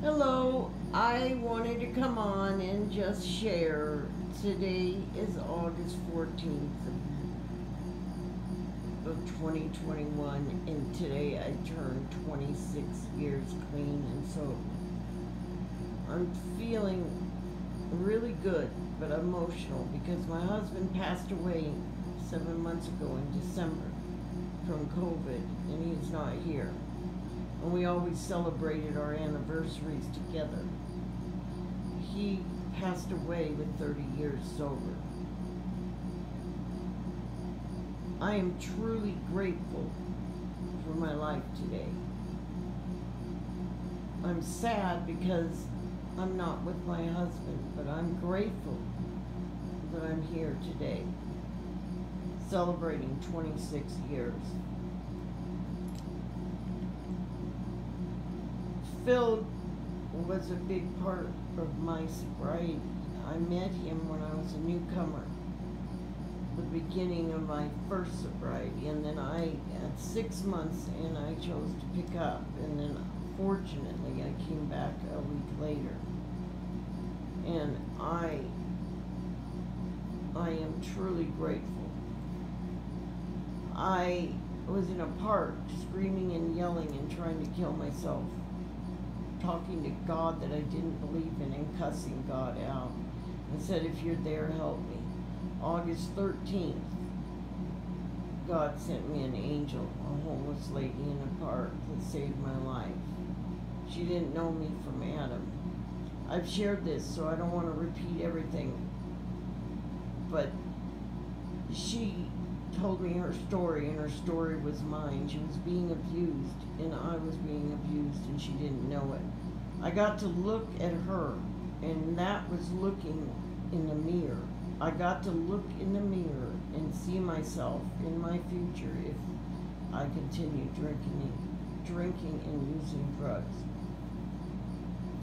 Hello, I wanted to come on and just share. Today is August 14th of 2021, and today I turned 26 years clean and sober. I'm feeling really good, but emotional because my husband passed away 7 months ago in December from COVID, and he's not here. And we always celebrated our anniversaries together. He passed away with 30 years sober. I am truly grateful for my life today. I'm sad because I'm not with my husband, but I'm grateful that I'm here today, celebrating 26 years. Phil was a big part of my sobriety. I met him when I was a newcomer, the beginning of my first sobriety, and then I had 6 months and I chose to pick up, and then fortunately I came back a week later, and I am truly grateful. I was in a park screaming and yelling and trying to kill myself, talking to God that I didn't believe in and cussing God out, and said, if you're there, help me. August 13th, God sent me an angel, a homeless lady in a park that saved my life. She didn't know me from Adam. I've shared this, so I don't want to repeat everything, but she told me her story, and her story was mine. She was being abused, and I was being abused, and she didn't know it. I got to look at her, and that was looking in the mirror. I got to look in the mirror and see myself in my future if I continued drinking and using drugs.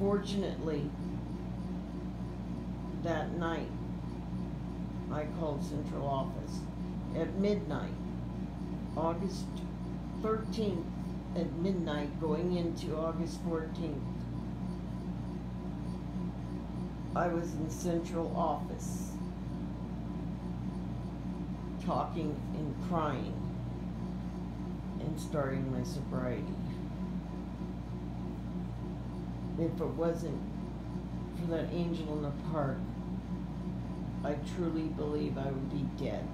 Fortunately, that night, I called central office at midnight, August 13th at midnight, going into August 14th. I was in central office, talking and crying and starting my sobriety. If it wasn't for that angel in the park, I truly believe I would be dead.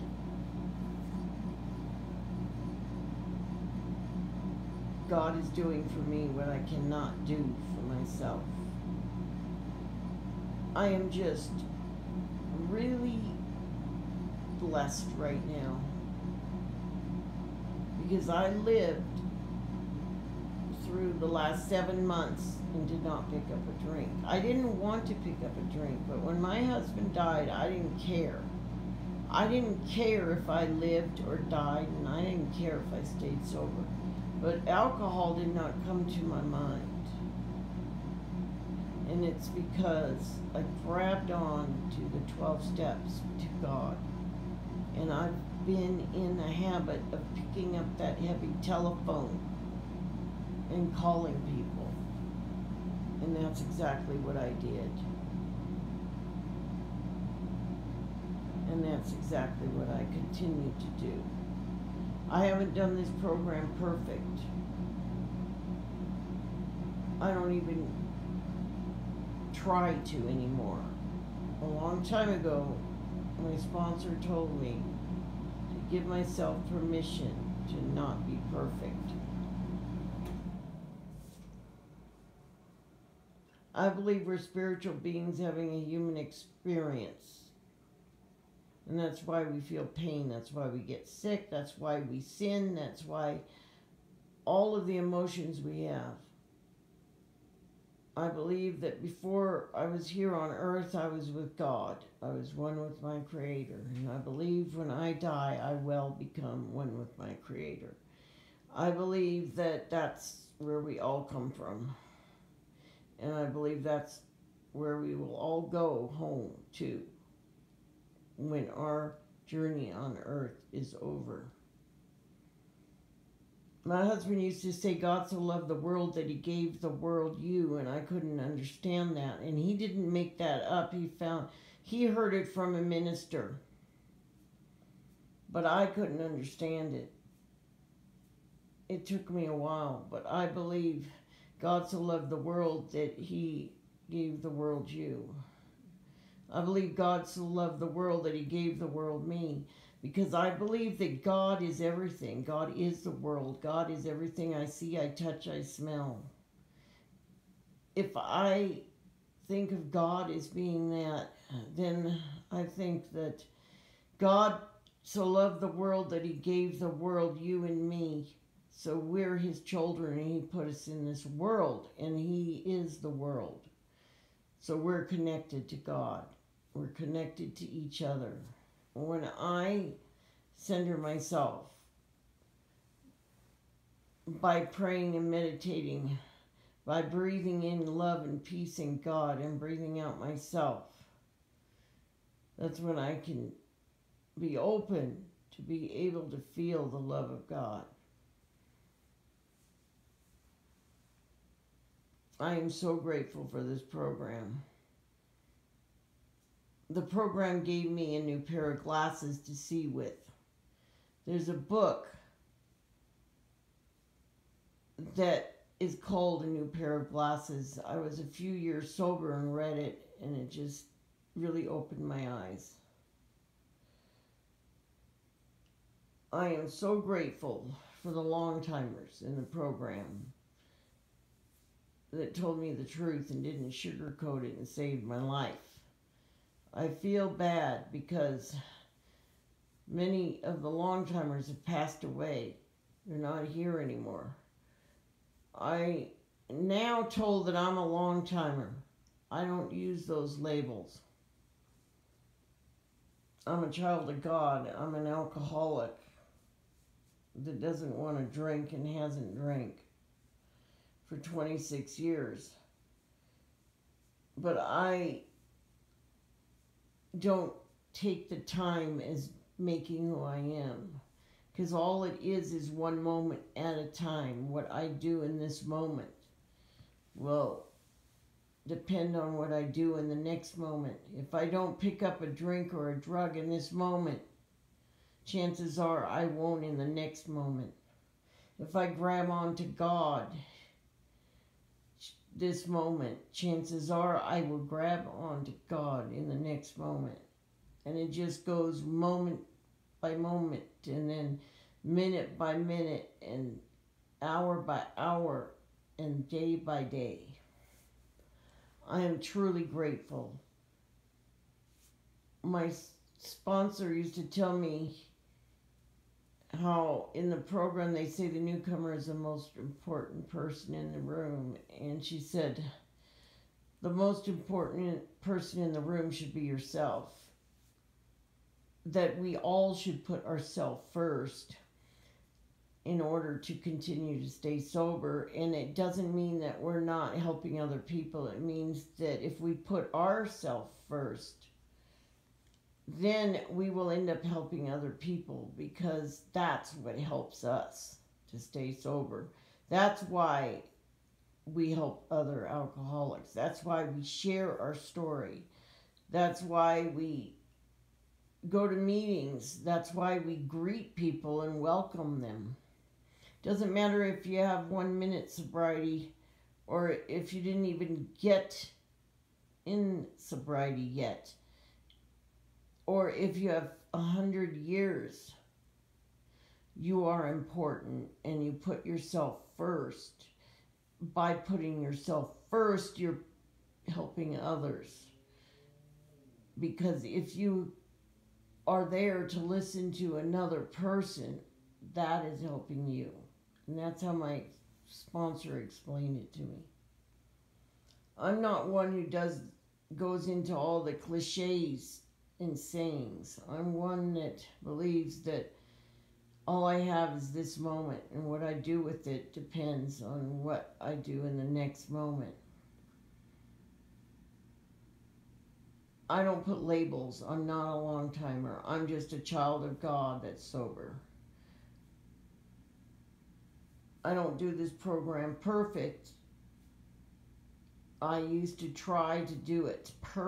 God is doing for me what I cannot do for myself. I am just really blessed right now because I lived through the last 7 months and did not pick up a drink. I didn't want to pick up a drink, but when my husband died, I didn't care. I didn't care if I lived or died, and I didn't care if I stayed sober. But alcohol did not come to my mind. And it's because I grabbed on to the 12 steps to God. And I've been in the habit of picking up that heavy telephone and calling people. And that's exactly what I did. And that's exactly what I continue to do. I haven't done this program perfect. I don't even try to anymore. A long time ago, my sponsor told me to give myself permission to not be perfect. I believe we're spiritual beings having a human experience. And that's why we feel pain. That's why we get sick. That's why we sin. That's why all of the emotions we have. I believe that before I was here on earth, I was with God. I was one with my Creator. And I believe when I die, I will become one with my Creator. I believe that that's where we all come from. And I believe that's where we will all go home to when our journey on earth is over. My husband used to say, God so loved the world that he gave the world you, and I couldn't understand that. And he didn't make that up. He heard it from a minister, but I couldn't understand it. It took me a while, but I believe God so loved the world that he gave the world you. I believe God so loved the world that he gave the world me. Because I believe that God is everything. God is the world. God is everything I see, I touch, I smell. If I think of God as being that, then I think that God so loved the world that he gave the world, you and me. So we're his children, and he put us in this world, and he is the world. So we're connected to God. We're connected to each other. When I center myself by praying and meditating, by breathing in love and peace in God and breathing out myself, that's when I can be open to be able to feel the love of God. I am so grateful for this program. The program gave me a new pair of glasses to see with. There's a book that is called A New Pair of Glasses. I was a few years sober and read it, and it just really opened my eyes. I am so grateful for the long-timers in the program that told me the truth and didn't sugarcoat it and saved my life. I feel bad because many of the long-timers have passed away. They're not here anymore. I now told that I'm a long-timer. I don't use those labels. I'm a child of God. I'm an alcoholic that doesn't want to drink and hasn't drank for 26 years. But I don't take the time as making who I am, because all it is one moment at a time. What I do in this moment will depend on what I do in the next moment. If I don't pick up a drink or a drug in this moment, chances are I won't in the next moment. If I grab onto God this moment, chances are I will grab onto God in the next moment. And it just goes moment by moment, and then minute by minute, and hour by hour, and day by day. I am truly grateful. My sponsor used to tell me how in the program they say the newcomer is the most important person in the room. And she said, the most important person in the room should be yourself. That we all should put ourselves first in order to continue to stay sober. And it doesn't mean that we're not helping other people. It means that if we put ourselves first, then we will end up helping other people, because that's what helps us to stay sober. That's why we help other alcoholics. That's why we share our story. That's why we go to meetings. That's why we greet people and welcome them. Doesn't matter if you have 1 minute sobriety or if you didn't even get in sobriety yet, or if you have 100 years. You are important, and you put yourself first. By putting yourself first, you're helping others. Because if you are there to listen to another person, that is helping you. And that's how my sponsor explained it to me. I'm not one who goes into all the cliches and sayings. I'm one that believes that all I have is this moment, and what I do with it depends on what I do in the next moment. I don't put labels. I'm not a long-timer. I'm just a child of God that's sober. I don't do this program perfect. I used to try to do it perfect.